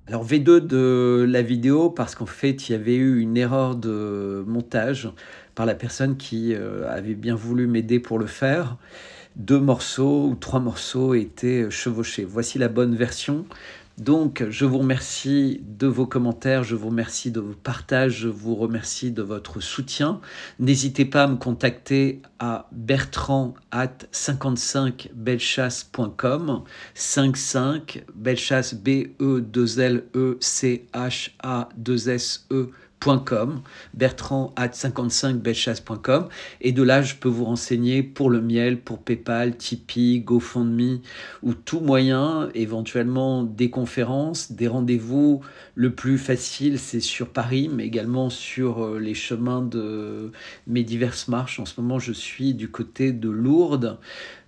Alors V2 de la vidéo parce qu'en fait il y avait eu une erreur de montage par la personne qui avait bien voulu m'aider pour le faire. 2 morceaux ou 3 morceaux étaient chevauchés. Voici la bonne version. Donc, je vous remercie de vos commentaires, je vous remercie de vos partages, je vous remercie de votre soutien. N'hésitez pas à me contacter à bertrand@55bellechasse.com, 55 bellechasse BE2LECHA2SE.com, bertrand@55bellechasse.com, et de là je peux vous renseigner pour le miel, pour PayPal, Tipeee, GoFundMe ou tout moyen, éventuellement des conférences, des rendez-vous. Le plus facile c'est sur Paris, mais également sur les chemins de mes diverses marches. En ce moment je suis du côté de Lourdes.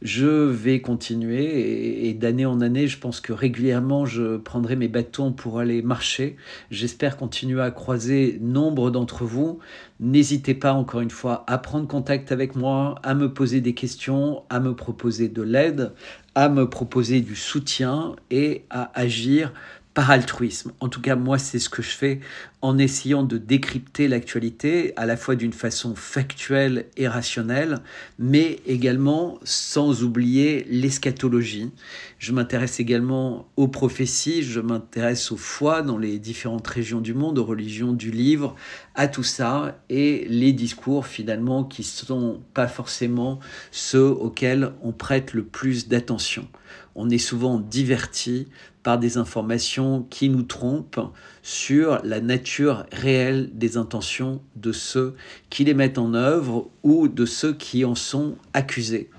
Je vais continuer et d'année en année, je pense que régulièrement, je prendrai mes bâtons pour aller marcher. J'espère continuer à croiser nombre d'entre vous. N'hésitez pas, encore une fois, à prendre contact avec moi, à me poser des questions, à me proposer de l'aide, à me proposer du soutien et à agir par altruisme. En tout cas, moi, c'est ce que je fais en essayant de décrypter l'actualité à la fois d'une façon factuelle et rationnelle, mais également sans oublier l'eschatologie. Je m'intéresse également aux prophéties, je m'intéresse aux foi dans les différentes régions du monde, aux religions du livre, à tout ça, et les discours finalement qui ne sont pas forcément ceux auxquels on prête le plus d'attention. On est souvent diverti par des informations qui nous trompent sur la nature réelle des intentions de ceux qui les mettent en œuvre ou de ceux qui en sont accusés.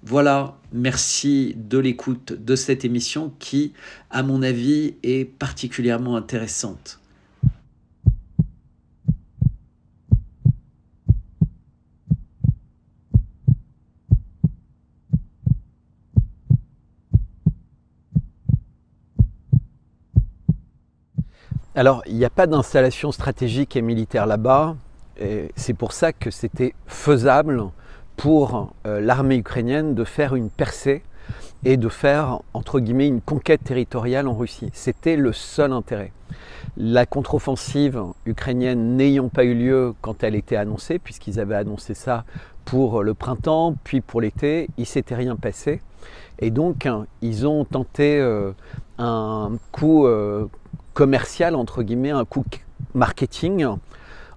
Voilà, merci de l'écoute de cette émission qui, à mon avis, est particulièrement intéressante. Alors, il n'y a pas d'installation stratégique et militaire là-bas. C'est pour ça que c'était faisable pour l'armée ukrainienne de faire une percée et de faire, entre guillemets, une conquête territoriale en Russie. C'était le seul intérêt. La contre-offensive ukrainienne n'ayant pas eu lieu quand elle était annoncée, puisqu'ils avaient annoncé ça pour le printemps, puis pour l'été, il ne s'était rien passé. Et donc, ils ont tenté un coup commercial, entre guillemets, un coup marketing,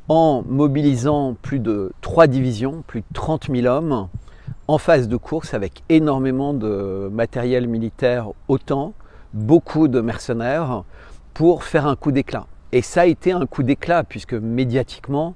en mobilisant plus de 3 divisions, plus de 30 000 hommes, en phase de course avec énormément de matériel militaire OTAN, beaucoup de mercenaires, pour faire un coup d'éclat. Et ça a été un coup d'éclat, puisque médiatiquement,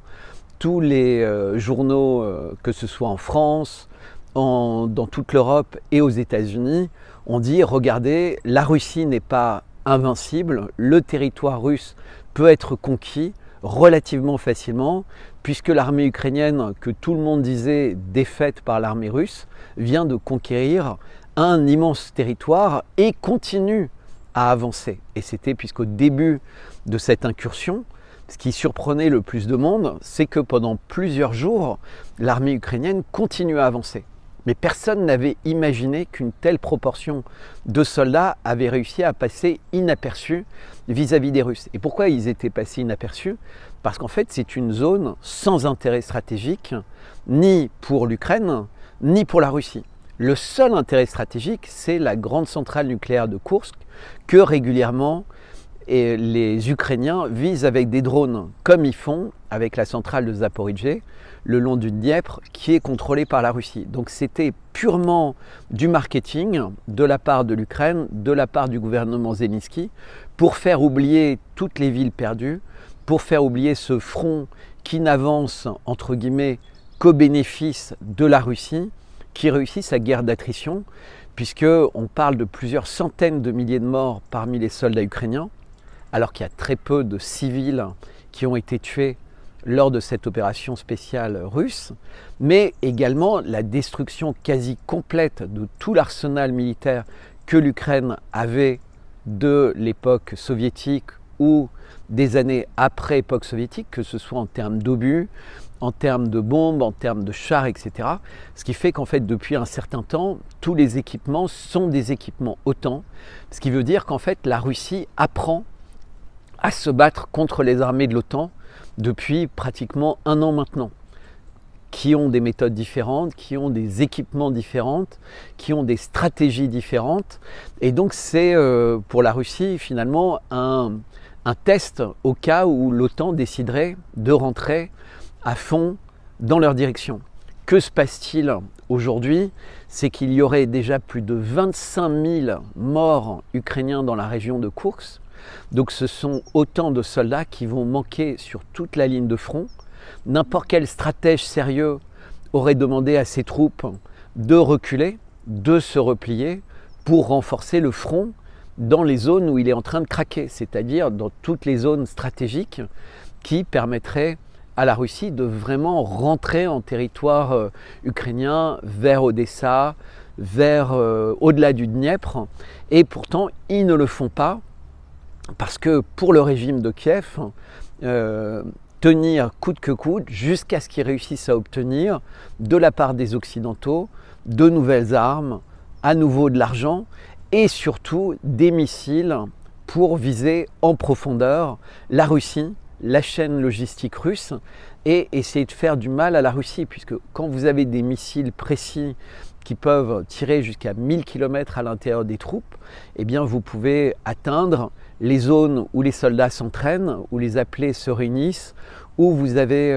tous les journaux, que ce soit en France, dans toute l'Europe et aux États-Unis, ont dit, regardez, la Russie n'est pas invincible, le territoire russe peut être conquis relativement facilement, puisque l'armée ukrainienne, que tout le monde disait défaite par l'armée russe, vient de conquérir un immense territoire et continue à avancer. Et c'était puisqu'au début de cette incursion, ce qui surprenait le plus de monde, c'est que pendant plusieurs jours, l'armée ukrainienne continue à avancer. Mais personne n'avait imaginé qu'une telle proportion de soldats avait réussi à passer inaperçus vis-à-vis des Russes. Et pourquoi ils étaient passés inaperçus? Parce qu'en fait, c'est une zone sans intérêt stratégique, ni pour l'Ukraine, ni pour la Russie. Le seul intérêt stratégique, c'est la grande centrale nucléaire de Koursk, que régulièrement les Ukrainiens visent avec des drones, comme ils font avec la centrale de Zaporijie, le long du Dniepr, qui est contrôlée par la Russie. Donc c'était purement du marketing de la part de l'Ukraine, de la part du gouvernement Zelensky, pour faire oublier toutes les villes perdues, pour faire oublier ce front qui n'avance, entre guillemets, qu'au bénéfice de la Russie, qui réussit sa guerre d'attrition, puisqu'on parle de plusieurs centaines de milliers de morts parmi les soldats ukrainiens, alors qu'il y a très peu de civils qui ont été tués lors de cette opération spéciale russe, mais également la destruction quasi complète de tout l'arsenal militaire que l'Ukraine avait de l'époque soviétique ou des années après époque soviétique, que ce soit en termes d'obus, en termes de bombes, en termes de chars, etc. Ce qui fait qu'en fait, depuis un certain temps, tous les équipements sont des équipements OTAN, ce qui veut dire qu'en fait, la Russie apprend à se battre contre les armées de l'OTAN depuis pratiquement 1 an maintenant, qui ont des méthodes différentes, qui ont des équipements différents, qui ont des stratégies différentes. Et donc c'est pour la Russie finalement un test au cas où l'OTAN déciderait de rentrer à fond dans leur direction. Que se passe-t-il aujourd'hui? C'est qu'il y aurait déjà plus de 25 000 morts ukrainiens dans la région de Koursk. Donc ce sont autant de soldats qui vont manquer sur toute la ligne de front. N'importe quel stratège sérieux aurait demandé à ses troupes de reculer, de se replier pour renforcer le front dans les zones où il est en train de craquer, c'est-à-dire dans toutes les zones stratégiques qui permettraient à la Russie de vraiment rentrer en territoire ukrainien vers Odessa, vers au-delà du Dniepr. Et pourtant, ils ne le font pas parce que pour le régime de Kiev, tenir coûte que coûte jusqu'à ce qu'ils réussissent à obtenir de la part des Occidentaux de nouvelles armes, à nouveau de l'argent et surtout des missiles pour viser en profondeur la Russie, la chaîne logistique russe et essayer de faire du mal à la Russie, puisque quand vous avez des missiles précis qui peuvent tirer jusqu'à 1000 km à l'intérieur des troupes, eh bien vous pouvez atteindre les zones où les soldats s'entraînent, où les appelés se réunissent, où vous avez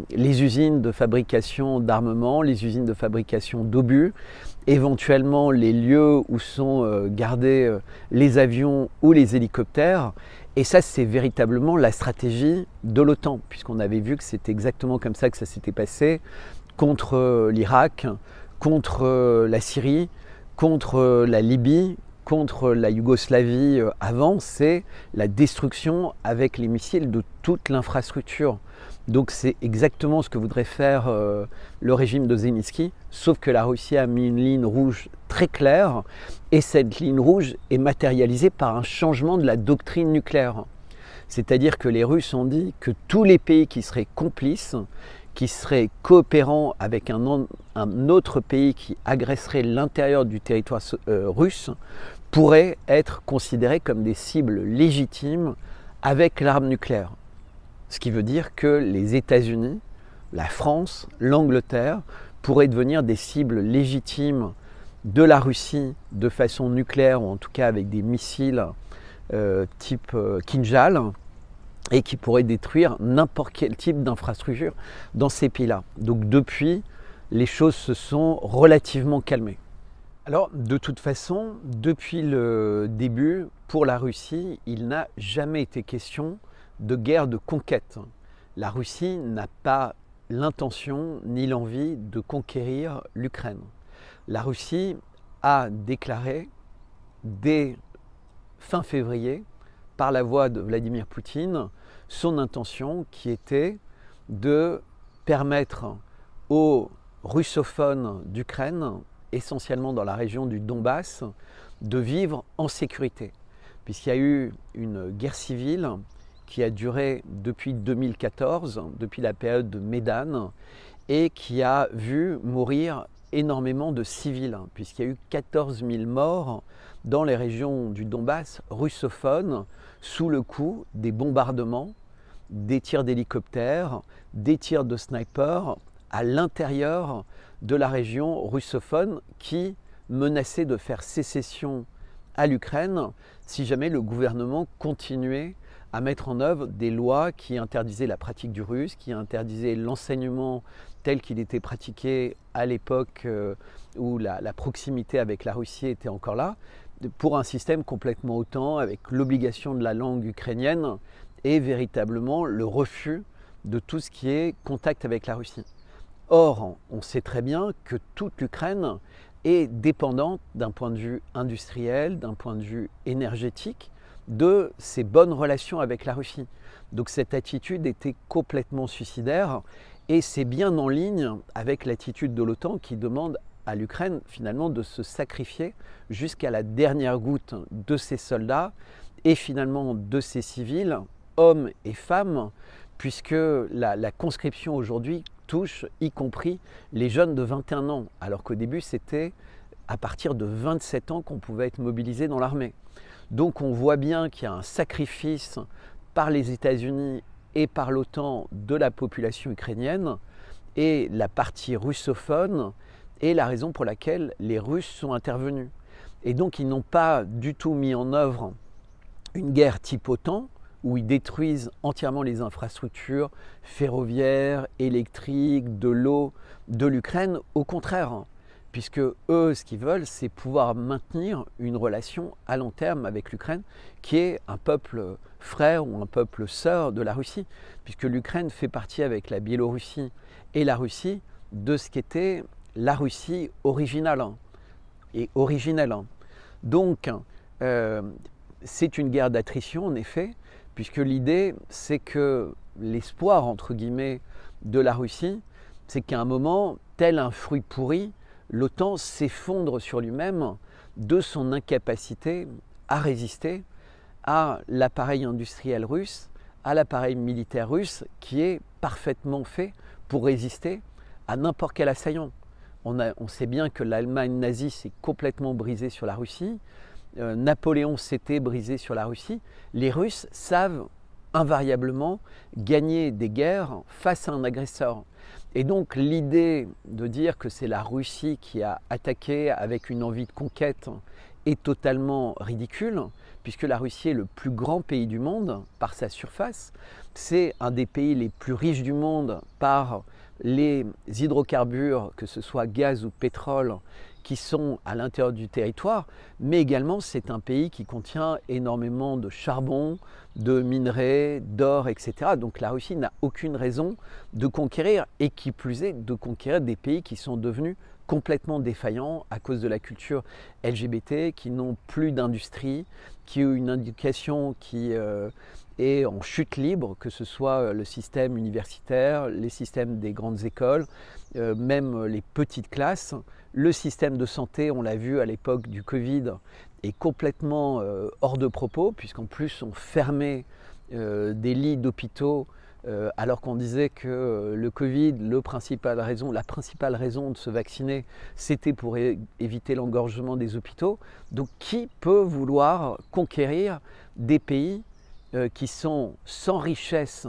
les usines de fabrication d'armement, les usines de fabrication d'obus, éventuellement les lieux où sont gardés les avions ou les hélicoptères. Et ça, c'est véritablement la stratégie de l'OTAN, puisqu'on avait vu que c'était exactement comme ça que ça s'était passé contre l'Irak, contre la Syrie, contre la Libye, contre la Yougoslavie avant, c'est la destruction avec les missiles de toute l'infrastructure. Donc c'est exactement ce que voudrait faire le régime de Zelensky, sauf que la Russie a mis une ligne rouge très claire, et cette ligne rouge est matérialisée par un changement de la doctrine nucléaire. C'est-à-dire que les Russes ont dit que tous les pays qui seraient complices, qui seraient coopérants avec un autre pays qui agresserait l'intérieur du territoire russe, pourraient être considérés comme des cibles légitimes avec l'arme nucléaire. Ce qui veut dire que les États-Unis, la France, l'Angleterre pourraient devenir des cibles légitimes de la Russie de façon nucléaire, ou en tout cas avec des missiles type Kinjal, et qui pourraient détruire n'importe quel type d'infrastructure dans ces pays-là. Donc depuis, les choses se sont relativement calmées. Alors de toute façon, depuis le début, pour la Russie, il n'a jamais été question de guerre de conquête. La Russie n'a pas l'intention ni l'envie de conquérir l'Ukraine. La Russie a déclaré dès fin février, par la voix de Vladimir Poutine, son intention qui était de permettre aux russophones d'Ukraine, essentiellement dans la région du Donbass, de vivre en sécurité. Puisqu'il y a eu une guerre civile qui a duré depuis 2014, depuis la période de Maidan, et qui a vu mourir énormément de civils, puisqu'il y a eu 14 000 morts dans les régions du Donbass russophones, sous le coup des bombardements, des tirs d'hélicoptères, des tirs de snipers à l'intérieur de la région russophone qui menaçait de faire sécession à l'Ukraine si jamais le gouvernement continuait à mettre en œuvre des lois qui interdisaient la pratique du russe, qui interdisaient l'enseignement tel qu'il était pratiqué à l'époque où la proximité avec la Russie était encore là, pour un système complètement OTAN avec l'obligation de la langue ukrainienne et véritablement le refus de tout ce qui est contact avec la Russie. Or, on sait très bien que toute l'Ukraine est dépendante d'un point de vue industriel, d'un point de vue énergétique, de ses bonnes relations avec la Russie. Donc cette attitude était complètement suicidaire et c'est bien en ligne avec l'attitude de l'OTAN qui demande à l'Ukraine finalement de se sacrifier jusqu'à la dernière goutte de ses soldats et finalement de ses civils, hommes et femmes, puisque la conscription aujourd'hui touche y compris les jeunes de 21 ans, alors qu'au début c'était à partir de 27 ans qu'on pouvait être mobilisé dans l'armée. Donc on voit bien qu'il y a un sacrifice par les États-Unis et par l'OTAN de la population ukrainienne, et la partie russophone est la raison pour laquelle les Russes sont intervenus. Et donc ils n'ont pas du tout mis en œuvre une guerre type OTAN, où ils détruisent entièrement les infrastructures ferroviaires, électriques, de l'eau de l'Ukraine. Au contraire, puisque eux, ce qu'ils veulent, c'est pouvoir maintenir une relation à long terme avec l'Ukraine, qui est un peuple frère ou un peuple sœur de la Russie, puisque l'Ukraine fait partie avec la Biélorussie et la Russie de ce qu'était la Russie originale et originelle. Donc, c'est une guerre d'attrition, en effet, puisque l'idée, c'est que l'espoir, entre guillemets, de la Russie, c'est qu'à un moment, tel un fruit pourri, l'OTAN s'effondre sur lui-même de son incapacité à résister à l'appareil industriel russe, à l'appareil militaire russe, qui est parfaitement fait pour résister à n'importe quel assaillant. On sait bien que l'Allemagne nazie s'est complètement brisée sur la Russie, Napoléon s'était brisé sur la Russie. Les Russes savent invariablement gagner des guerres face à un agresseur. Et donc l'idée de dire que c'est la Russie qui a attaqué avec une envie de conquête est totalement ridicule, puisque la Russie est le plus grand pays du monde par sa surface. C'est un des pays les plus riches du monde par les hydrocarbures, que ce soit gaz ou pétrole, qui sont à l'intérieur du territoire, mais également c'est un pays qui contient énormément de charbon, de minerais, d'or, etc. Donc la Russie n'a aucune raison de conquérir, et qui plus est de conquérir des pays qui sont devenus complètement défaillants à cause de la culture LGBT, qui n'ont plus d'industrie, qui ont une éducation qui est en chute libre, que ce soit le système universitaire, les systèmes des grandes écoles, même les petites classes. Le système de santé, on l'a vu à l'époque du Covid, est complètement hors de propos, puisqu'en plus on fermait des lits d'hôpitaux, alors qu'on disait que le Covid, la principale raison de se vacciner, c'était pour éviter l'engorgement des hôpitaux. Donc qui peut vouloir conquérir des pays qui sont sans richesse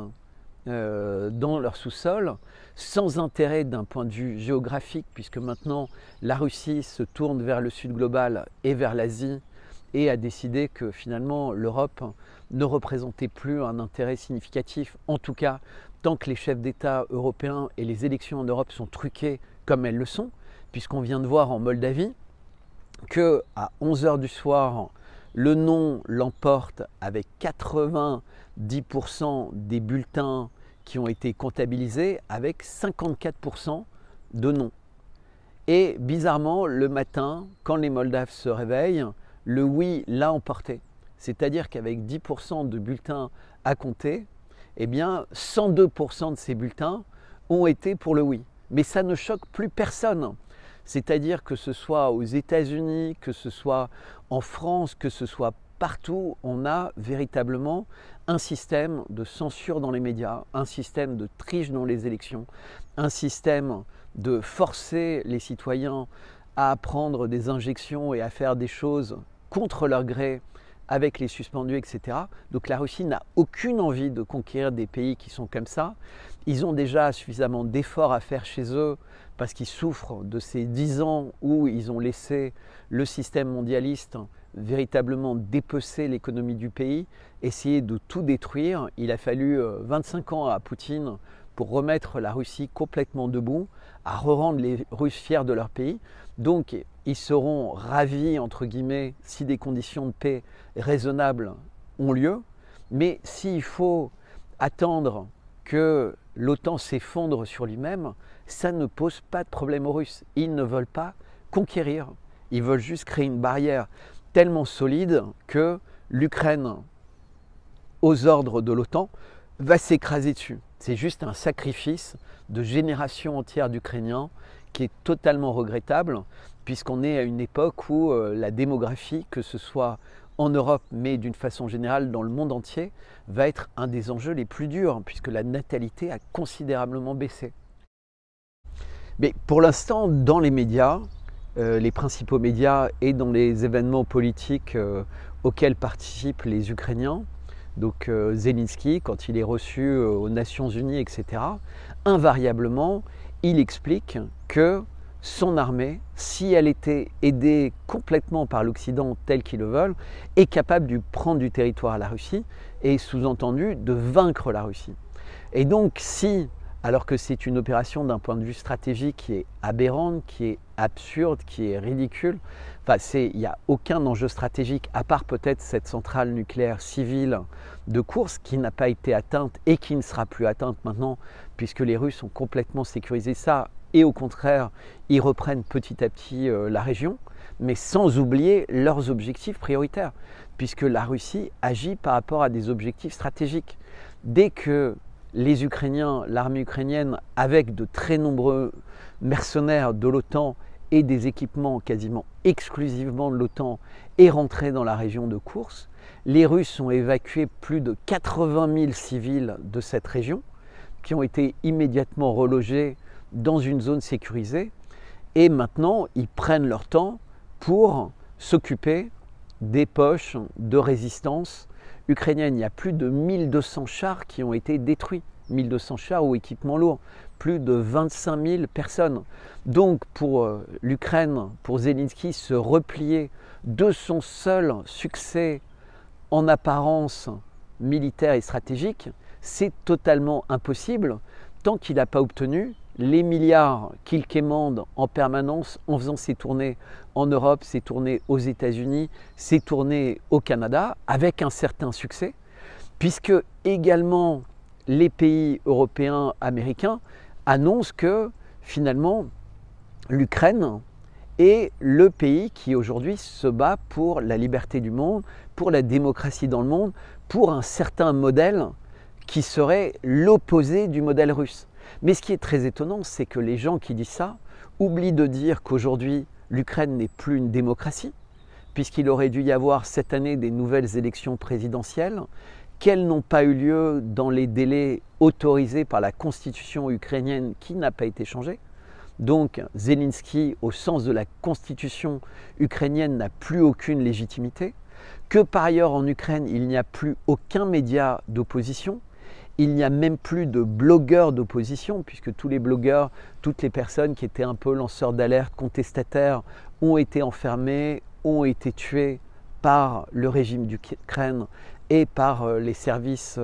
dans leur sous-sol, sans intérêt d'un point de vue géographique, puisque maintenant la Russie se tourne vers le sud global et vers l'Asie, et a décidé que finalement l'Europe ne représentait plus un intérêt significatif, en tout cas tant que les chefs d'État européens et les élections en Europe sont truquées comme elles le sont, puisqu'on vient de voir en Moldavie qu'à 11h du soir, le non l'emporte avec 90% des bulletins qui ont été comptabilisés, avec 54% de non. Et bizarrement, le matin, quand les Moldaves se réveillent, le oui l'a emporté. C'est-à-dire qu'avec 10% de bulletins à compter, eh bien 102% de ces bulletins ont été pour le oui. Mais ça ne choque plus personne. C'est-à-dire que ce soit aux États-Unis, que ce soit en France, que ce soit partout, on a véritablement un système de censure dans les médias, un système de triche dans les élections, un système de forcer les citoyens à prendre des injections et à faire des choses contre leur gré avec les suspendus, etc. Donc la Russie n'a aucune envie de conquérir des pays qui sont comme ça. Ils ont déjà suffisamment d'efforts à faire chez eux parce qu'ils souffrent de ces 10 ans où ils ont laissé le système mondialiste véritablement dépecer l'économie du pays, essayer de tout détruire. Il a fallu 25 ans à Poutine pour remettre la Russie complètement debout, à rendre les Russes fiers de leur pays. Donc ils seront ravis, entre guillemets, si des conditions de paix raisonnables ont lieu. Mais s'il faut attendre que l'OTAN s'effondre sur lui-même, ça ne pose pas de problème aux Russes. Ils ne veulent pas conquérir. Ils veulent juste créer une barrière tellement solide que l'Ukraine, aux ordres de l'OTAN, va s'écraser dessus. C'est juste un sacrifice de générations entières d'Ukrainiens qui est totalement regrettable, puisqu'on est à une époque où la démographie, que ce soit en Europe, mais d'une façon générale dans le monde entier, va être un des enjeux les plus durs, puisque la natalité a considérablement baissé. Mais pour l'instant, dans les médias, les principaux médias et dans les événements politiques auxquels participent les Ukrainiens. Donc Zelensky, quand il est reçu aux Nations Unies, etc., invariablement, il explique que son armée, si elle était aidée complètement par l'Occident tel qu'ils le veulent, est capable de prendre du territoire à la Russie et sous-entendu de vaincre la Russie. Et donc si, alors que c'est une opération d'un point de vue stratégique qui est aberrante, qui est absurde, qui est ridicule, enfin, il n'y a aucun enjeu stratégique à part peut-être cette centrale nucléaire civile de Koursk qui n'a pas été atteinte et qui ne sera plus atteinte maintenant puisque les Russes ont complètement sécurisé ça et au contraire, ils reprennent petit à petit la région, mais sans oublier leurs objectifs prioritaires, puisque la Russie agit par rapport à des objectifs stratégiques. Dès que les Ukrainiens, l'armée ukrainienne, avec de très nombreux mercenaires de l'OTAN et des équipements quasiment exclusivement de l'OTAN, est rentrée dans la région de Koursk, les Russes ont évacué plus de 80 000 civils de cette région, qui ont été immédiatement relogés dans une zone sécurisée, et maintenant ils prennent leur temps pour s'occuper des poches de résistance ukrainienne. Il y a plus de 1200 chars qui ont été détruits, 1200 chars ou équipements lourds, plus de 25 000 personnes. Donc pour l'Ukraine, pour Zelensky, se replier de son seul succès en apparence militaire et stratégique, c'est totalement impossible tant qu'il n'a pas obtenu les milliards qu'il quémande en permanence en faisant ses tournées en Europe, ses tournées aux États-Unis, ses tournées au Canada, avec un certain succès, puisque également les pays européens, américains annoncent que finalement l'Ukraine est le pays qui aujourd'hui se bat pour la liberté du monde, pour la démocratie dans le monde, pour un certain modèle qui serait l'opposé du modèle russe. Mais ce qui est très étonnant, c'est que les gens qui disent ça oublient de dire qu'aujourd'hui, l'Ukraine n'est plus une démocratie, puisqu'il aurait dû y avoir cette année des nouvelles élections présidentielles, qu'elles n'ont pas eu lieu dans les délais autorisés par la constitution ukrainienne qui n'a pas été changée. Donc Zelensky, au sens de la constitution ukrainienne, n'a plus aucune légitimité, que par ailleurs en Ukraine, il n'y a plus aucun média d'opposition. Il n'y a même plus de blogueurs d'opposition, puisque tous les blogueurs, toutes les personnes qui étaient un peu lanceurs d'alerte, contestataires, ont été enfermés, ont été tués par le régime d'Ukraine et par les services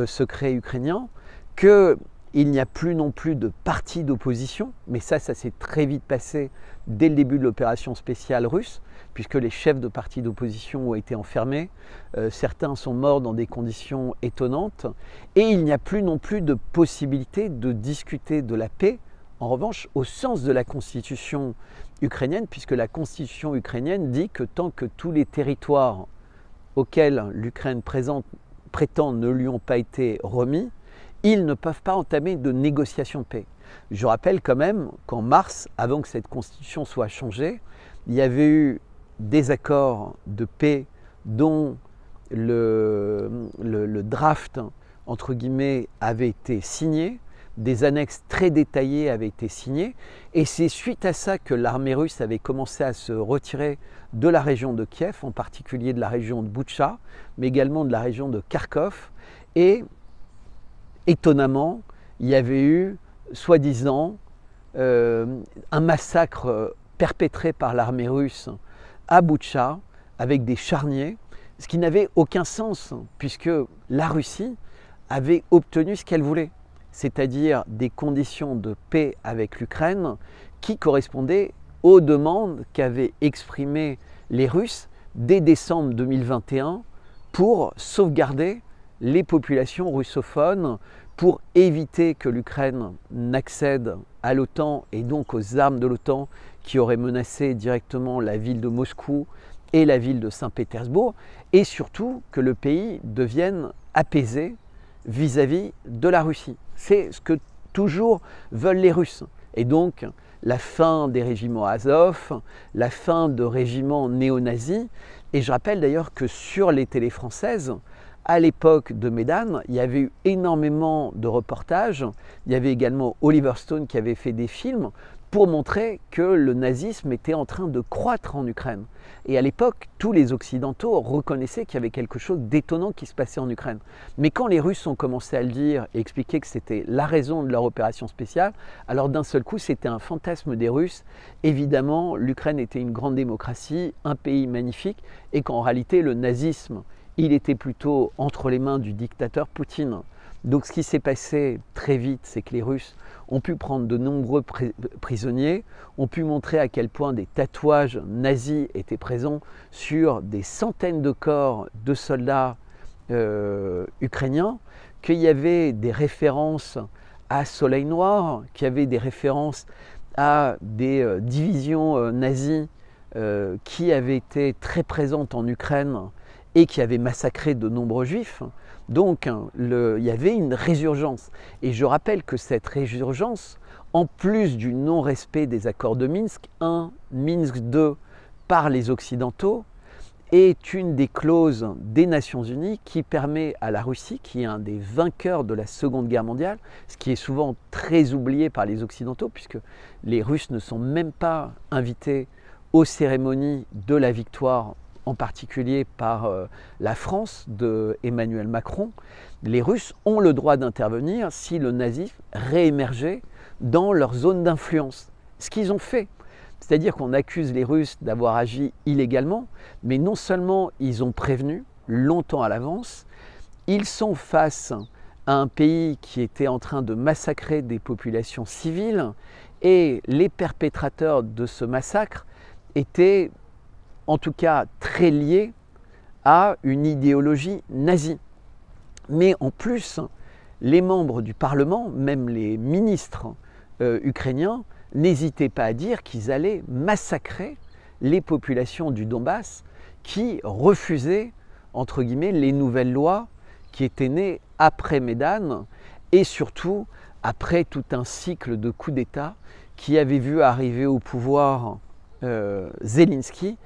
secrets ukrainiens, qu'il n'y a plus non plus de parti d'opposition, mais ça s'est très vite passé dès le début de l'opération spéciale russe, puisque les chefs de partis d'opposition ont été enfermés, certains sont morts dans des conditions étonnantes, et il n'y a plus non plus de possibilité de discuter de la paix, en revanche, au sens de la constitution ukrainienne, puisque la constitution ukrainienne dit que tant que tous les territoires auxquels l'Ukraine prétend ne lui ont pas été remis, ils ne peuvent pas entamer de négociations de paix. Je rappelle quand même qu'en mars, avant que cette constitution soit changée, il y avait eu des accords de paix dont le draft, entre guillemets, avait été signé, des annexes très détaillées avaient été signées, et c'est suite à ça que l'armée russe avait commencé à se retirer de la région de Kiev, en particulier de la région de Boutcha, mais également de la région de Kharkov, et étonnamment, il y avait eu, soi-disant, un massacre perpétré par l'armée russe à Boutcha avec des charniers, ce qui n'avait aucun sens puisque la Russie avait obtenu ce qu'elle voulait, c'est-à-dire des conditions de paix avec l'Ukraine qui correspondaient aux demandes qu'avaient exprimées les Russes dès décembre 2021 pour sauvegarder les populations russophones, pour éviter que l'Ukraine n'accède à l'OTAN et donc aux armes de l'OTAN qui auraient menacé directement la ville de Moscou et la ville de Saint-Pétersbourg, et surtout que le pays devienne apaisé vis-à-vis de la Russie. C'est ce que toujours veulent les Russes. Et donc la fin des régiments Azov, la fin de régiments néo-nazis. Et je rappelle d'ailleurs que sur les télés françaises, à l'époque de Maidan, il y avait eu énormément de reportages. Il y avait également Oliver Stone qui avait fait des films pour montrer que le nazisme était en train de croître en Ukraine. Et à l'époque, tous les Occidentaux reconnaissaient qu'il y avait quelque chose d'étonnant qui se passait en Ukraine. Mais quand les Russes ont commencé à le dire et expliquer que c'était la raison de leur opération spéciale, alors d'un seul coup, c'était un fantasme des Russes. Évidemment, l'Ukraine était une grande démocratie, un pays magnifique, et qu'en réalité, le nazisme, il était plutôt entre les mains du dictateur Poutine. Donc ce qui s'est passé très vite, c'est que les Russes ont pu prendre de nombreux prisonniers, ont pu montrer à quel point des tatouages nazis étaient présents sur des centaines de corps de soldats ukrainiens, qu'il y avait des références à Soleil Noir, qu'il y avait des références à des divisions nazies qui avaient été très présentes en Ukraine et qui avaient massacré de nombreux juifs. Donc il y avait une résurgence. Et je rappelle que cette résurgence, en plus du non-respect des accords de Minsk 1, Minsk 2 par les Occidentaux, est une des clauses des Nations Unies qui permet à la Russie, qui est un des vainqueurs de la Seconde Guerre mondiale, ce qui est souvent très oublié par les Occidentaux, puisque les Russes ne sont même pas invités aux cérémonies de la victoire, en particulier par la France de Emmanuel Macron. Les Russes ont le droit d'intervenir si le nazisme réémergeait dans leur zone d'influence. Ce qu'ils ont fait. C'est-à-dire qu'on accuse les Russes d'avoir agi illégalement, mais non seulement ils ont prévenu longtemps à l'avance, ils sont face à un pays qui était en train de massacrer des populations civiles, et les perpétrateurs de ce massacre étaient en tout cas très liés à une idéologie nazie. Mais en plus, les membres du Parlement, même les ministres ukrainiens, n'hésitaient pas à dire qu'ils allaient massacrer les populations du Donbass qui refusaient, entre guillemets, les nouvelles lois qui étaient nées après Maidan et surtout après tout un cycle de coups d'État qui avait vu arriver au pouvoir Zelensky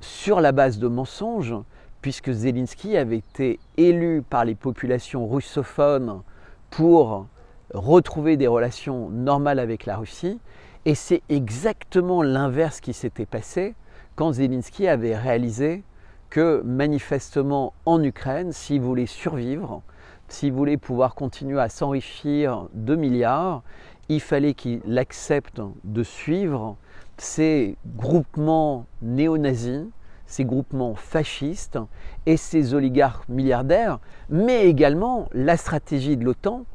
sur la base de mensonges, puisque Zelensky avait été élu par les populations russophones pour retrouver des relations normales avec la Russie, et c'est exactement l'inverse qui s'était passé quand Zelensky avait réalisé que manifestement en Ukraine, s'il voulait survivre, s'il voulait pouvoir continuer à s'enrichir de milliards, il fallait qu'il accepte de suivre ces groupements néo-nazis, ces groupements fascistes et ces oligarques milliardaires, mais également la stratégie de l'OTAN,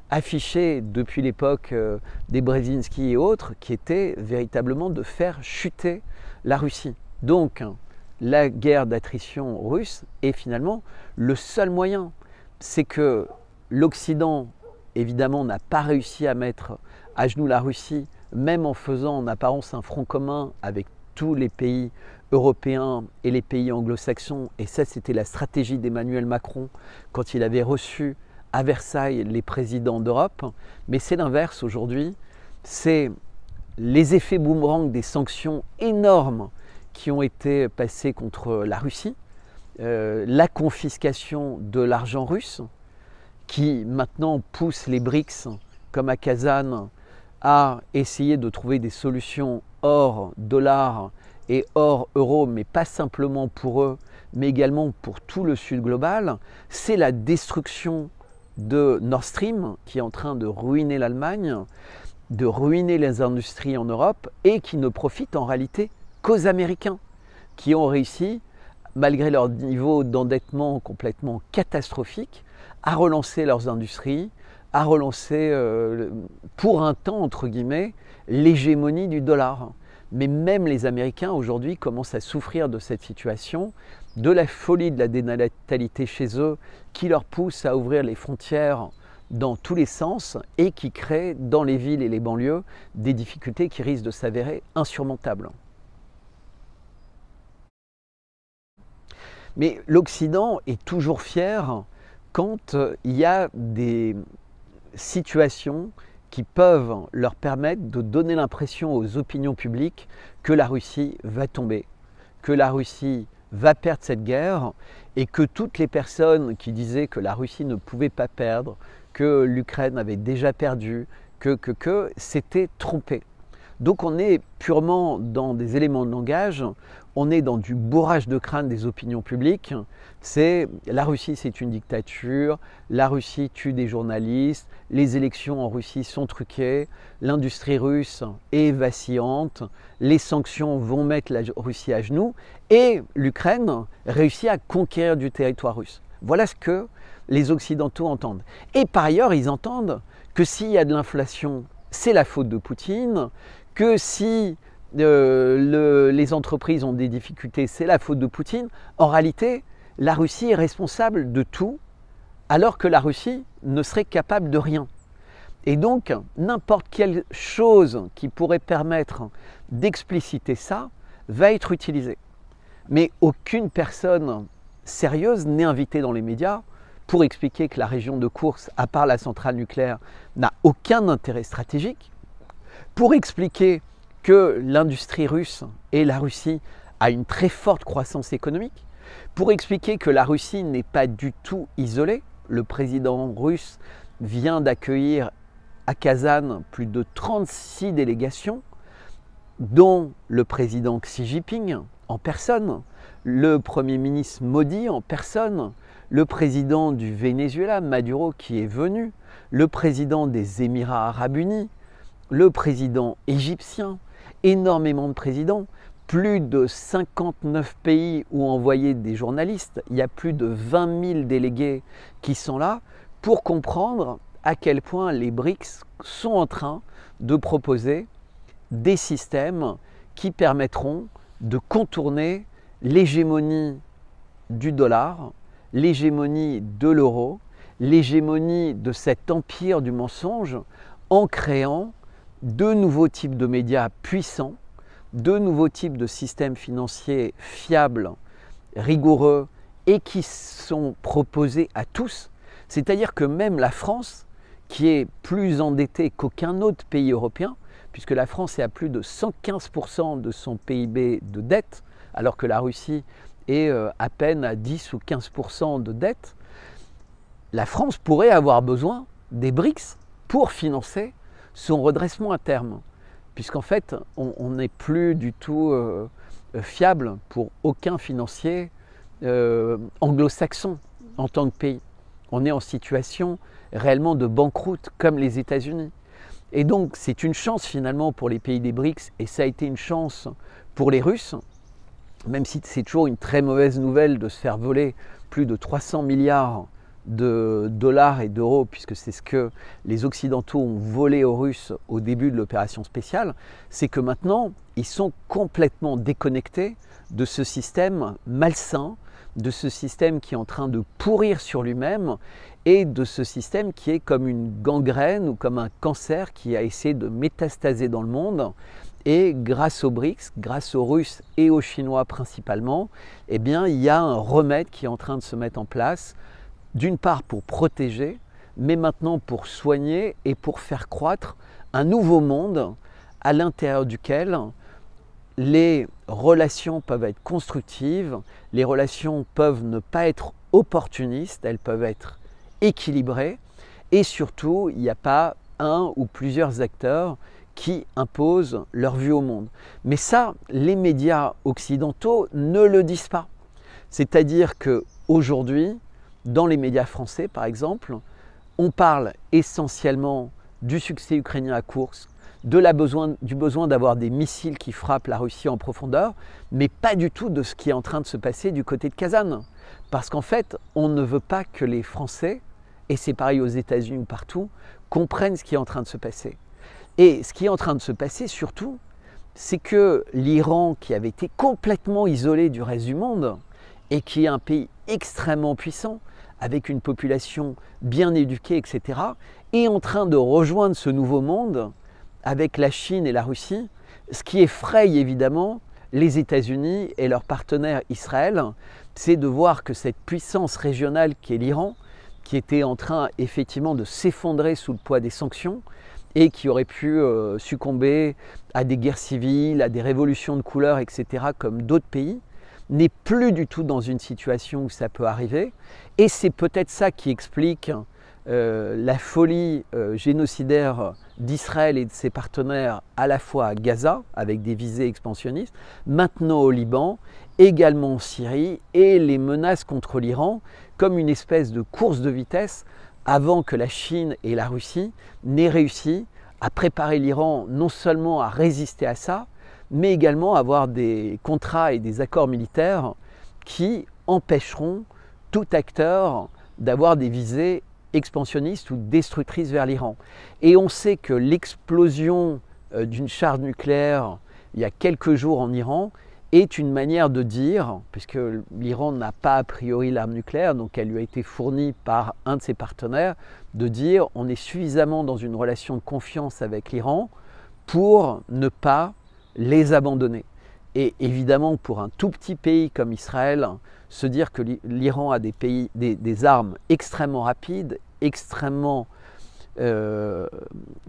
affichée depuis l'époque des Brzezinski et autres, qui était véritablement de faire chuter la Russie. Donc, la guerre d'attrition russe est finalement le seul moyen. C'est que l'Occident, évidemment, n'a pas réussi à mettre à genoux la Russie, même en faisant en apparence un front commun avec tous les pays européens et les pays anglo-saxons. Et ça, c'était la stratégie d'Emmanuel Macron quand il avait reçu à Versailles les présidents d'Europe. Mais c'est l'inverse aujourd'hui. C'est les effets boomerang des sanctions énormes qui ont été passées contre la Russie, la confiscation de l'argent russe, qui maintenant pousse les BRICS, comme à Kazan, à essayer de trouver des solutions hors dollar et hors euro, mais pas simplement pour eux, mais également pour tout le Sud global. C'est la destruction de Nord Stream qui est en train de ruiner l'Allemagne, de ruiner les industries en Europe et qui ne profite en réalité qu'aux Américains qui ont réussi, malgré leur niveau d'endettement complètement catastrophique, à relancer leurs industries, à relancer pour un temps, entre guillemets, l'hégémonie du dollar. Mais même les Américains aujourd'hui commencent à souffrir de cette situation, de la folie de la dénatalité chez eux qui leur pousse à ouvrir les frontières dans tous les sens et qui crée dans les villes et les banlieues des difficultés qui risquent de s'avérer insurmontables. Mais l'Occident est toujours fier quand il y a des situations qui peuvent leur permettre de donner l'impression aux opinions publiques que la Russie va tomber, que la Russie va perdre cette guerre et que toutes les personnes qui disaient que la Russie ne pouvait pas perdre, que l'Ukraine avait déjà perdu, que s'étaient trompées. Donc on est purement dans des éléments de langage, on est dans du bourrage de crâne des opinions publiques. C'est la Russie, c'est une dictature, la Russie tue des journalistes, les élections en Russie sont truquées, l'industrie russe est vacillante, les sanctions vont mettre la Russie à genoux et l'Ukraine réussit à conquérir du territoire russe. Voilà ce que les Occidentaux entendent. Et par ailleurs, ils entendent que s'il y a de l'inflation, c'est la faute de Poutine, que si les entreprises ont des difficultés, c'est la faute de Poutine. En réalité, la Russie est responsable de tout, alors que la Russie ne serait capable de rien. Et donc, n'importe quelle chose qui pourrait permettre d'expliciter ça va être utilisée. Mais aucune personne sérieuse n'est invitée dans les médias pour expliquer que la région de Koursk, à part la centrale nucléaire, n'a aucun intérêt stratégique, pour expliquer que l'industrie russe et la Russie a une très forte croissance économique, pour expliquer que la Russie n'est pas du tout isolée. Le président russe vient d'accueillir à Kazan plus de 36 délégations, dont le président Xi Jinping en personne, le premier ministre Modi en personne, le président du Venezuela, Maduro, qui est venu, le président des Émirats arabes unis, le président égyptien, énormément de présidents, plus de 59 pays où envoyer des journalistes, il y a plus de 20 000 délégués qui sont là pour comprendre à quel point les BRICS sont en train de proposer des systèmes qui permettront de contourner l'hégémonie du dollar, l'hégémonie de l'euro, l'hégémonie de cet empire du mensonge en créant de nouveaux types de médias puissants, de nouveaux types de systèmes financiers fiables, rigoureux et qui sont proposés à tous. C'est-à-dire que même la France, qui est plus endettée qu'aucun autre pays européen, puisque la France est à plus de 115% de son PIB de dette, alors que la Russie est à peine à 10 ou 15% de dette, la France pourrait avoir besoin des BRICS pour financer son redressement à terme, puisqu'en fait, on n'est plus du tout fiable pour aucun financier anglo-saxon en tant que pays. On est en situation réellement de banqueroute comme les États-Unis. Et donc, c'est une chance finalement pour les pays des BRICS, et ça a été une chance pour les Russes, même si c'est toujours une très mauvaise nouvelle de se faire voler plus de 300 milliards de dollars et d'euros, puisque c'est ce que les Occidentaux ont volé aux Russes au début de l'opération spéciale, c'est que maintenant, ils sont complètement déconnectés de ce système malsain, de ce système qui est en train de pourrir sur lui-même et de ce système qui est comme une gangrène ou comme un cancer qui a essayé de métastaser dans le monde. Et grâce aux BRICS, grâce aux Russes et aux Chinois principalement, eh bien, il y a un remède qui est en train de se mettre en place, d'une part pour protéger, mais maintenant pour soigner et pour faire croître un nouveau monde à l'intérieur duquel les relations peuvent être constructives, les relations peuvent ne pas être opportunistes, elles peuvent être équilibrées, et surtout, il n'y a pas un ou plusieurs acteurs qui imposent leur vue au monde. Mais ça, les médias occidentaux ne le disent pas. C'est-à-dire qu'aujourd'hui, dans les médias français, par exemple, on parle essentiellement du succès ukrainien à Koursk, du besoin d'avoir des missiles qui frappent la Russie en profondeur, mais pas du tout de ce qui est en train de se passer du côté de Kazan. Parce qu'en fait, on ne veut pas que les Français, et c'est pareil aux États-Unis ou partout, comprennent ce qui est en train de se passer. Et ce qui est en train de se passer surtout, c'est que l'Iran, qui avait été complètement isolé du reste du monde, et qui est un pays extrêmement puissant, avec une population bien éduquée, etc., est en train de rejoindre ce nouveau monde avec la Chine et la Russie, ce qui effraie évidemment les États-Unis et leurs partenaires Israël, c'est de voir que cette puissance régionale qui est l'Iran, qui était en train effectivement de s'effondrer sous le poids des sanctions et qui aurait pu succomber à des guerres civiles, à des révolutions de couleur, etc., comme d'autres pays, n'est plus du tout dans une situation où ça peut arriver. Et c'est peut-être ça qui explique la folie génocidaire d'Israël et de ses partenaires à la fois à Gaza, avec des visées expansionnistes, maintenant au Liban, également en Syrie, et les menaces contre l'Iran comme une espèce de course de vitesse avant que la Chine et la Russie n'aient réussi à préparer l'Iran non seulement à résister à ça, mais également à avoir des contrats et des accords militaires qui empêcheront tout acteur d'avoir des visées expansionnistes ou destructrices vers l'Iran. Et on sait que l'explosion d'une charge nucléaire il y a quelques jours en Iran est une manière de dire, puisque l'Iran n'a pas a priori l'arme nucléaire, donc elle lui a été fournie par un de ses partenaires, de dire on est suffisamment dans une relation de confiance avec l'Iran pour ne pas les abandonner. Et évidemment, pour un tout petit pays comme Israël, se dire que l'Iran a des armes extrêmement rapides, extrêmement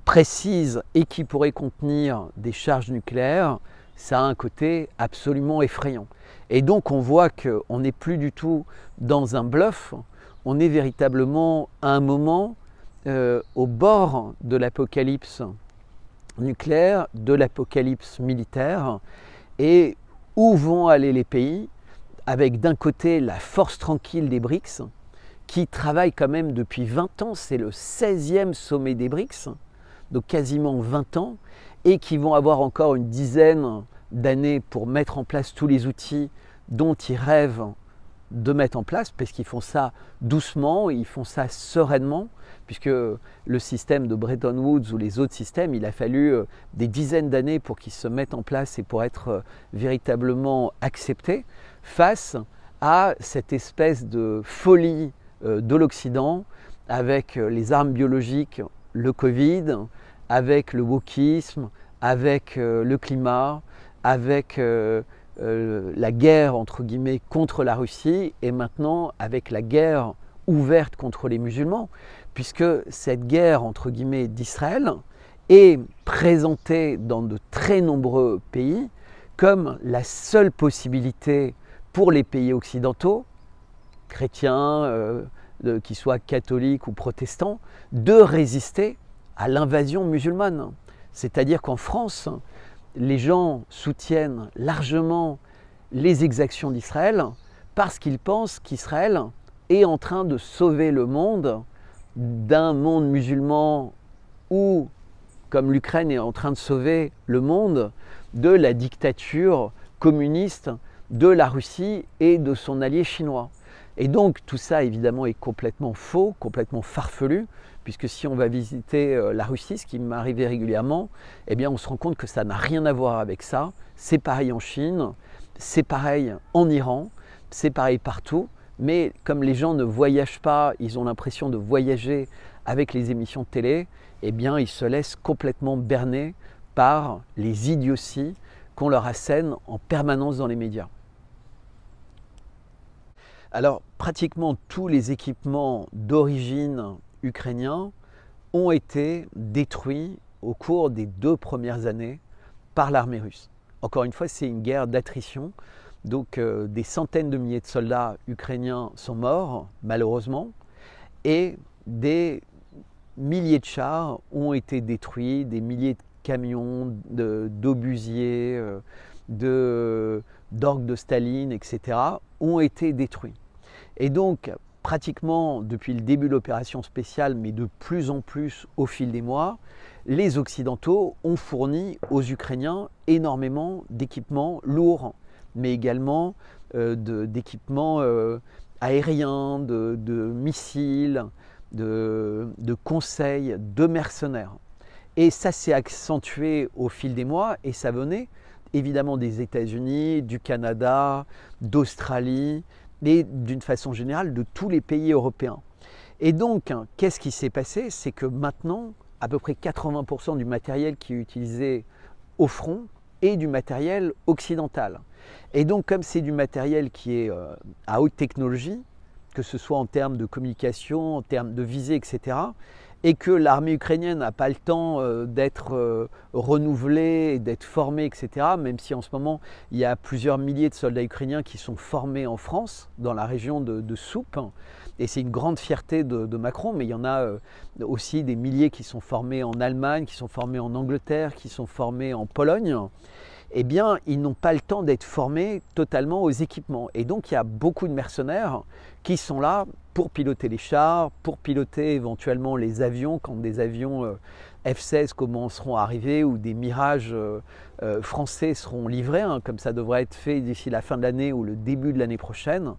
précises et qui pourraient contenir des charges nucléaires, ça a un côté absolument effrayant. Et donc on voit qu'on n'est plus du tout dans un bluff, on est véritablement à un moment au bord de l'apocalypse nucléaire, de l'apocalypse militaire, et où vont aller les pays avec d'un côté la force tranquille des BRICS, qui travaille quand même depuis 20 ans, c'est le 16e sommet des BRICS, donc quasiment 20 ans, et qui vont avoir encore une dizaine d'années pour mettre en place tous les outils dont ils rêvent de mettre en place, parce qu'ils font ça doucement, ils font ça sereinement, puisque le système de Bretton Woods ou les autres systèmes, il a fallu des dizaines d'années pour qu'ils se mettent en place et pour être véritablement acceptés face à cette espèce de folie de l'Occident avec les armes biologiques, le Covid, avec le wokisme, avec le climat, avec la guerre entre guillemets contre la Russie et maintenant avec la guerre ouverte contre les musulmans, puisque cette guerre entre guillemets d'Israël est présentée dans de très nombreux pays comme la seule possibilité pour les pays occidentaux, chrétiens, qu'ils soient catholiques ou protestants, de résister à l'invasion musulmane. C'est-à-dire qu'en France, les gens soutiennent largement les exactions d'Israël parce qu'ils pensent qu'Israël est en train de sauver le monde d'un monde musulman ou, comme l'Ukraine est en train de sauver le monde, de la dictature communiste de la Russie et de son allié chinois. Et donc tout ça évidemment est complètement faux, complètement farfelu, puisque si on va visiter la Russie, ce qui m'arrivait régulièrement, eh bien on se rend compte que ça n'a rien à voir avec ça. C'est pareil en Chine, c'est pareil en Iran, c'est pareil partout, mais comme les gens ne voyagent pas, ils ont l'impression de voyager avec les émissions de télé, eh bien ils se laissent complètement berner par les idioties qu'on leur assène en permanence dans les médias. Alors, pratiquement tous les équipements d'origine ukrainiens ont été détruits au cours des 2 premières années par l'armée russe. Encore une fois, c'est une guerre d'attrition. Donc, des centaines de milliers de soldats ukrainiens sont morts, malheureusement, et des milliers de chars ont été détruits, des milliers de camions, d'obusiers, d'orgues de Staline, etc., ont été détruits. Et donc, pratiquement depuis le début de l'opération spéciale, mais de plus en plus au fil des mois, les Occidentaux ont fourni aux Ukrainiens énormément d'équipements lourds, mais également d'équipements aériens, de missiles, de conseils, de mercenaires. Et ça s'est accentué au fil des mois et ça venait évidemment des États-Unis, du Canada, d'Australie, et d'une façon générale de tous les pays européens. Et donc, qu'est-ce qui s'est passé? C'est que maintenant, à peu près 80% du matériel qui est utilisé au front est du matériel occidental. Et donc, comme c'est du matériel qui est à haute technologie, que ce soit en termes de communication, en termes de visée, etc., et que l'armée ukrainienne n'a pas le temps d'être renouvelée, d'être formée, etc., même si en ce moment, il y a plusieurs milliers de soldats ukrainiens qui sont formés en France, dans la région de Soupe, et c'est une grande fierté de Macron, mais il y en a aussi des milliers qui sont formés en Allemagne, qui sont formés en Angleterre, qui sont formés en Pologne. Eh bien, ils n'ont pas le temps d'être formés totalement aux équipements. Et donc, il y a beaucoup de mercenaires qui sont là pour piloter les chars, pour piloter éventuellement les avions, quand des avions F-16 commenceront à arriver ou des Mirage français seront livrés, hein, comme ça devrait être fait d'ici la fin de l'année ou le début de l'année prochaine,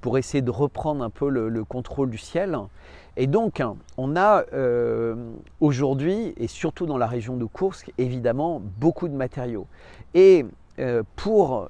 pour essayer de reprendre un peu le contrôle du ciel. Et donc, on a aujourd'hui, et surtout dans la région de Koursk, évidemment, beaucoup de matériaux. Et pour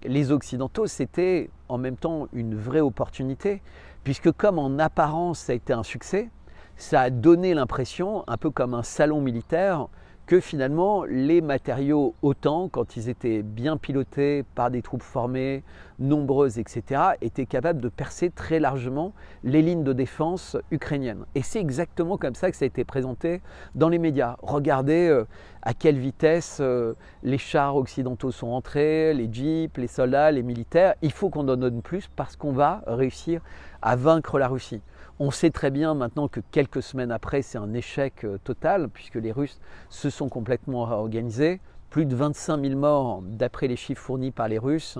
les Occidentaux, c'était en même temps une vraie opportunité, puisque comme en apparence ça a été un succès, ça a donné l'impression, un peu comme un salon militaire, que finalement les matériaux OTAN, quand ils étaient bien pilotés par des troupes formées, nombreuses, etc., étaient capables de percer très largement les lignes de défense ukrainiennes. Et c'est exactement comme ça que ça a été présenté dans les médias. Regardez à quelle vitesse les chars occidentaux sont entrés, les jeeps, les soldats, les militaires. Il faut qu'on en donne plus parce qu'on va réussir à vaincre la Russie. On sait très bien maintenant que quelques semaines après, c'est un échec total, puisque les Russes se sont complètement réorganisés. Plus de 25 000 morts d'après les chiffres fournis par les Russes.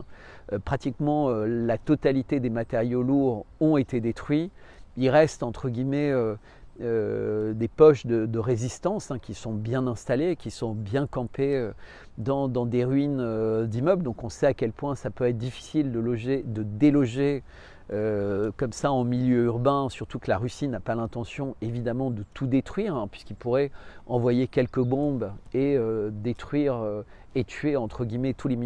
Pratiquement la totalité des matériaux lourds ont été détruits. Il reste entre guillemets des poches de résistance qui sont bien installées, qui sont bien campées dans des ruines d'immeubles. Donc on sait à quel point ça peut être difficile de déloger comme ça en milieu urbain, surtout que la Russie n'a pas l'intention évidemment de tout détruire, puisqu'il pourrait envoyer quelques bombes et détruire et tuer entre guillemets tous les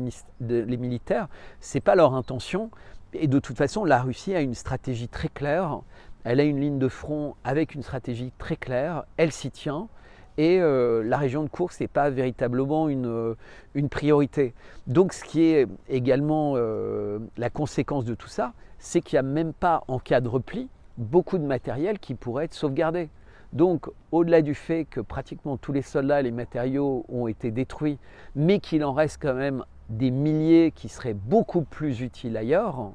militaires. Ce n'est pas leur intention, et de toute façon la Russie a une stratégie très claire, elle a une ligne de front avec une stratégie très claire, elle s'y tient. Et la région de Koursk n'est pas véritablement une priorité. Donc ce qui est également la conséquence de tout ça, c'est qu'il n'y a même pas en cas de repli beaucoup de matériel qui pourrait être sauvegardé. Donc au-delà du fait que pratiquement tous les soldats et les matériaux ont été détruits, mais qu'il en reste quand même des milliers qui seraient beaucoup plus utiles ailleurs,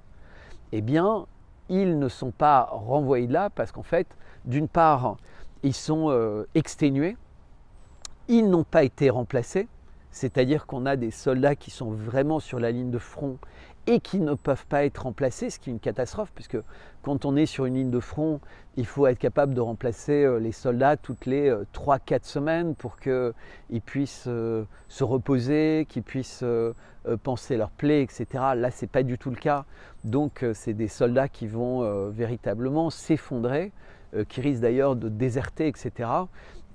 eh bien ils ne sont pas renvoyés de là parce qu'en fait, d'une part, ils sont exténués. Ils n'ont pas été remplacés, c'est-à-dire qu'on a des soldats qui sont vraiment sur la ligne de front et qui ne peuvent pas être remplacés, ce qui est une catastrophe, puisque quand on est sur une ligne de front, il faut être capable de remplacer les soldats toutes les 3-4 semaines pour qu'ils puissent se reposer, qu'ils puissent panser leurs plaies, etc. Là, ce n'est pas du tout le cas. Donc, c'est des soldats qui vont véritablement s'effondrer, qui risquent d'ailleurs de déserter, etc.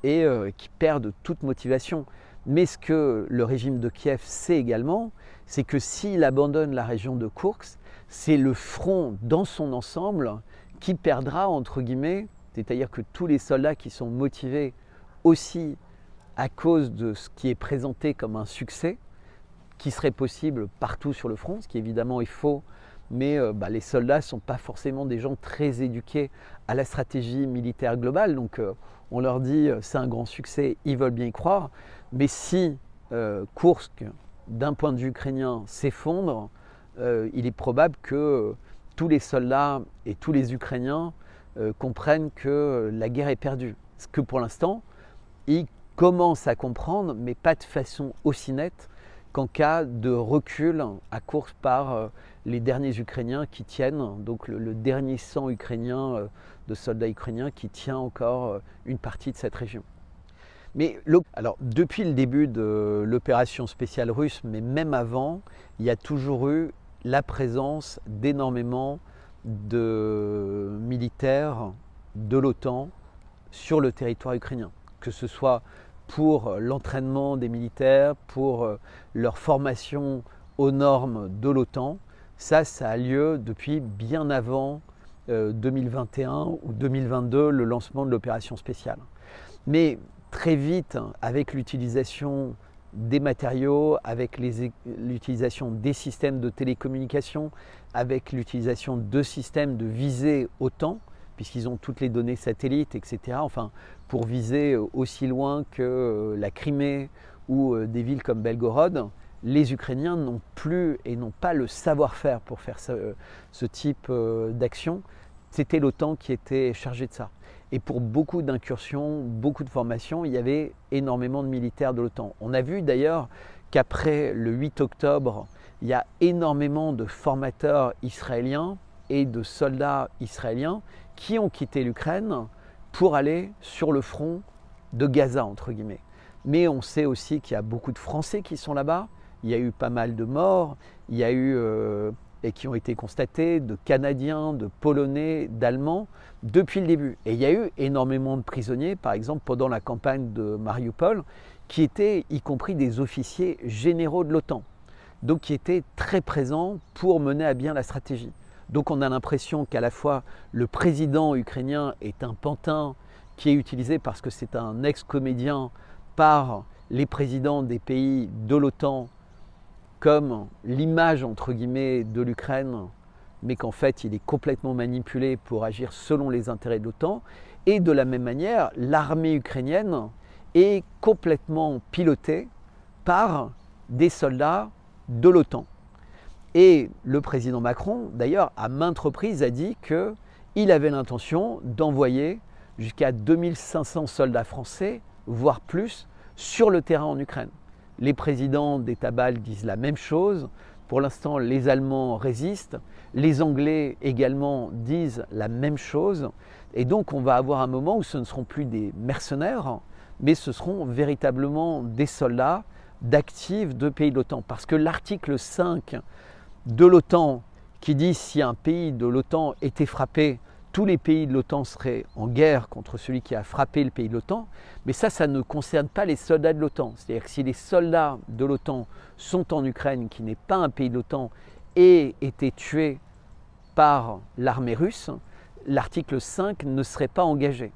et qui perdent toute motivation. Mais ce que le régime de Kiev sait également, c'est que s'il abandonne la région de Koursk, c'est le front dans son ensemble qui perdra, entre guillemets, c'est-à-dire que tous les soldats qui sont motivés aussi à cause de ce qui est présenté comme un succès, qui serait possible partout sur le front, ce qui évidemment est faux, mais les soldats ne sont pas forcément des gens très éduqués à la stratégie militaire globale, donc on leur dit c'est un grand succès, ils veulent bien y croire, mais si Koursk, d'un point de vue ukrainien, s'effondre, il est probable que tous les soldats et tous les Ukrainiens comprennent que la guerre est perdue. Ce que pour l'instant, ils commencent à comprendre, mais pas de façon aussi nette qu'en cas de recul à Koursk par les derniers Ukrainiens qui tiennent, donc le dernier sang ukrainien de soldats ukrainiens qui tient encore une partie de cette région. Mais alors, depuis le début de l'opération spéciale russe, mais même avant, il y a toujours eu la présence d'énormément de militaires de l'OTAN sur le territoire ukrainien, que ce soit pour l'entraînement des militaires, pour leur formation aux normes de l'OTAN. Ça a lieu depuis bien avant 2021 ou 2022, le lancement de l'opération spéciale. Mais très vite, avec l'utilisation des matériaux, avec l'utilisation des systèmes de télécommunication, avec l'utilisation de systèmes de visée OTAN, puisqu'ils ont toutes les données satellites, etc., enfin, pour viser aussi loin que la Crimée ou des villes comme Belgorod, les Ukrainiens n'ont plus et n'ont pas le savoir-faire pour faire ce type d'action. C'était l'OTAN qui était chargé de ça. Et pour beaucoup d'incursions, beaucoup de formations, il y avait énormément de militaires de l'OTAN. On a vu d'ailleurs qu'après le 8 octobre, il y a énormément de formateurs israéliens et de soldats israéliens qui ont quitté l'Ukraine pour aller sur le front de Gaza, entre guillemets. Mais on sait aussi qu'il y a beaucoup de Français qui sont là-bas. Il y a eu pas mal de morts, il y a eu, et qui ont été constatés, de Canadiens, de Polonais, d'Allemands, depuis le début. Et il y a eu énormément de prisonniers, par exemple pendant la campagne de Mariupol, qui étaient y compris des officiers généraux de l'OTAN, donc qui étaient très présents pour mener à bien la stratégie. Donc on a l'impression qu'à la fois le président ukrainien est un pantin qui est utilisé parce que c'est un ex-comédien par les présidents des pays de l'OTAN comme l'image entre guillemets de l'Ukraine, mais qu'en fait il est complètement manipulé pour agir selon les intérêts de l'OTAN. Et de la même manière, l'armée ukrainienne est complètement pilotée par des soldats de l'OTAN. Et le président Macron, d'ailleurs, à maintes reprises, a dit qu'il avait l'intention d'envoyer jusqu'à 2500 soldats français, voire plus, sur le terrain en Ukraine. Les présidents d'État-Bal disent la même chose. Pour l'instant, les Allemands résistent. Les Anglais également disent la même chose. Et donc, on va avoir un moment où ce ne seront plus des mercenaires, mais ce seront véritablement des soldats d'actifs de pays de l'OTAN. Parce que l'article 5 de l'OTAN, qui dit si un pays de l'OTAN était frappé, tous les pays de l'OTAN seraient en guerre contre celui qui a frappé le pays de l'OTAN, mais ça ne concerne pas les soldats de l'OTAN. C'est-à-dire que si les soldats de l'OTAN sont en Ukraine, qui n'est pas un pays de l'OTAN, et étaient tués par l'armée russe, l'article 5 ne serait pas engagé.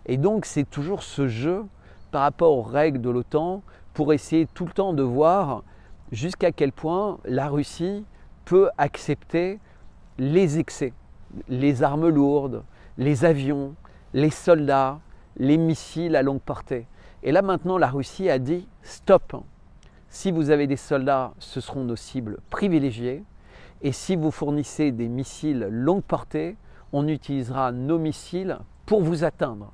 Et donc c'est toujours ce jeu par rapport aux règles de l'OTAN pour essayer tout le temps de voir jusqu'à quel point la Russie peut accepter les excès, les armes lourdes, les avions, les soldats, les missiles à longue portée. Et là maintenant, la Russie a dit stop. Si vous avez des soldats, ce seront nos cibles privilégiées. Et si vous fournissez des missiles longue portée, on utilisera nos missiles pour vous atteindre.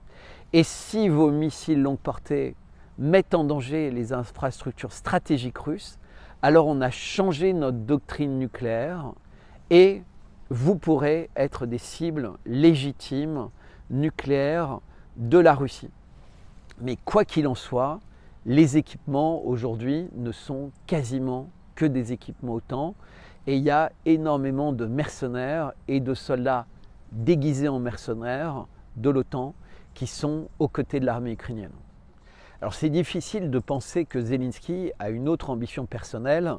Et si vos missiles longue portée mettent en danger les infrastructures stratégiques russes, alors on a changé notre doctrine nucléaire et vous pourrez être des cibles légitimes nucléaires de la Russie. Mais quoi qu'il en soit, les équipements aujourd'hui ne sont quasiment que des équipements OTAN et il y a énormément de mercenaires et de soldats déguisés en mercenaires de l'OTAN qui sont aux côtés de l'armée ukrainienne. Alors c'est difficile de penser que Zelensky a une autre ambition personnelle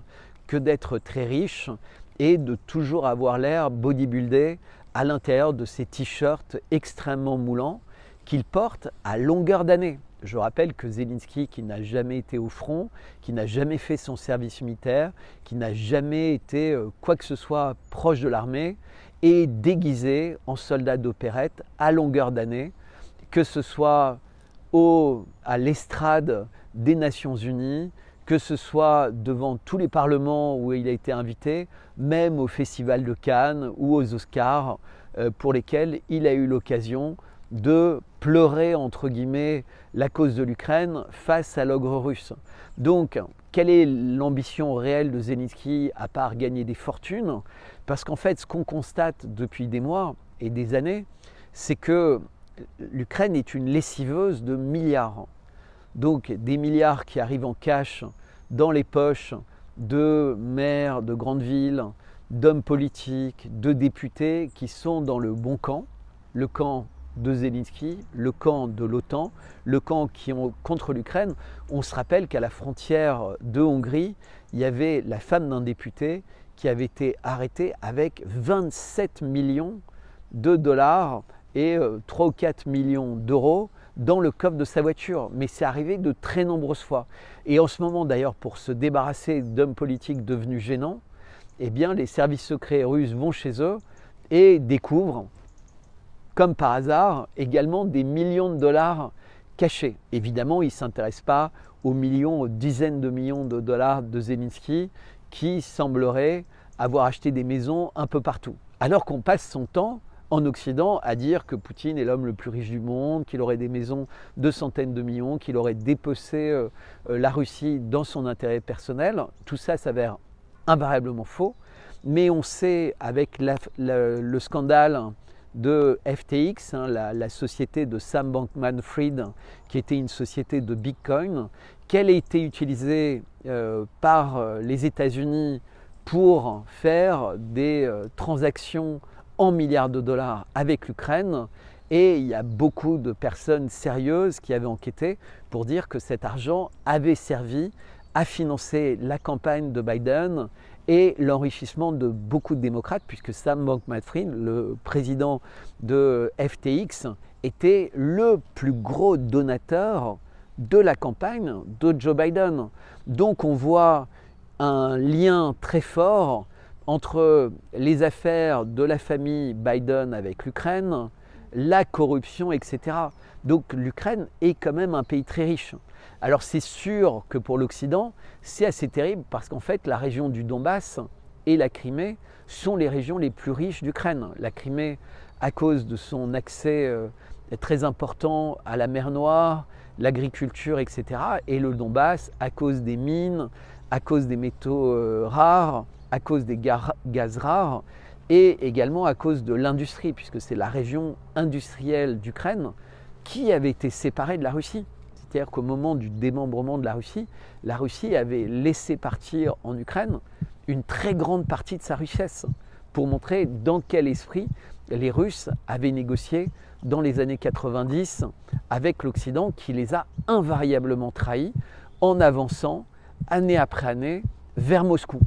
que d'être très riche et de toujours avoir l'air bodybuildé à l'intérieur de ces t-shirts extrêmement moulants qu'il porte à longueur d'année. Je rappelle que Zelensky, qui n'a jamais été au front, qui n'a jamais fait son service militaire, qui n'a jamais été quoi que ce soit proche de l'armée, est déguisé en soldat d'opérette à longueur d'année, que ce soit à l'estrade des Nations Unies, que ce soit devant tous les parlements où il a été invité, même au Festival de Cannes ou aux Oscars, pour lesquels il a eu l'occasion de pleurer, entre guillemets, la cause de l'Ukraine face à l'ogre russe. Donc, quelle est l'ambition réelle de Zelensky à part gagner des fortunes? Parce qu'en fait, ce qu'on constate depuis des mois et des années, c'est que l'Ukraine est une lessiveuse de milliards. Donc des milliards qui arrivent en cash dans les poches de maires de grandes villes, d'hommes politiques, de députés qui sont dans le bon camp, le camp de Zelensky, le camp de l'OTAN, le camp qui est contre l'Ukraine. On se rappelle qu'à la frontière de Hongrie, il y avait la femme d'un député qui avait été arrêtée avec 27 millions de dollars et 3 ou 4 millions d'euros dans le coffre de sa voiture. Mais c'est arrivé de très nombreuses fois. Et en ce moment d'ailleurs, pour se débarrasser d'hommes politiques devenus gênants, eh bien les services secrets russes vont chez eux et découvrent comme par hasard, également des millions de dollars cachés. Évidemment, il ne s'intéresse pas aux millions, aux dizaines de millions de dollars de Zelensky qui semblerait avoir acheté des maisons un peu partout. Alors qu'on passe son temps en Occident à dire que Poutine est l'homme le plus riche du monde, qu'il aurait des maisons de centaines de millions, qu'il aurait dépecé la Russie dans son intérêt personnel. Tout ça s'avère invariablement faux. Mais on sait, avec le scandale de FTX, la société de Sam Bankman-Fried, qui était une société de Bitcoin, qu'elle a été utilisée par les États-Unis pour faire des transactions en milliards de dollars avec l'Ukraine. Et il y a beaucoup de personnes sérieuses qui avaient enquêté pour dire que cet argent avait servi à financer la campagne de Biden et l'enrichissement de beaucoup de démocrates, puisque Sam Bankman-Fried, le président de FTX, était le plus gros donateur de la campagne de Joe Biden. Donc on voit un lien très fort entre les affaires de la famille Biden avec l'Ukraine, la corruption, etc. Donc l'Ukraine est quand même un pays très riche. Alors c'est sûr que pour l'Occident, c'est assez terrible parce qu'en fait la région du Donbass et la Crimée sont les régions les plus riches d'Ukraine. La Crimée à cause de son accès très important à la mer Noire, l'agriculture, etc. Et le Donbass à cause des mines, à cause des métaux rares, à cause des gaz rares et également à cause de l'industrie, puisque c'est la région industrielle d'Ukraine qui avait été séparée de la Russie. C'est-à-dire qu'au moment du démembrement de la Russie avait laissé partir en Ukraine une très grande partie de sa richesse pour montrer dans quel esprit les Russes avaient négocié dans les années 90 avec l'Occident qui les a invariablement trahis en avançant année après année vers Moscou.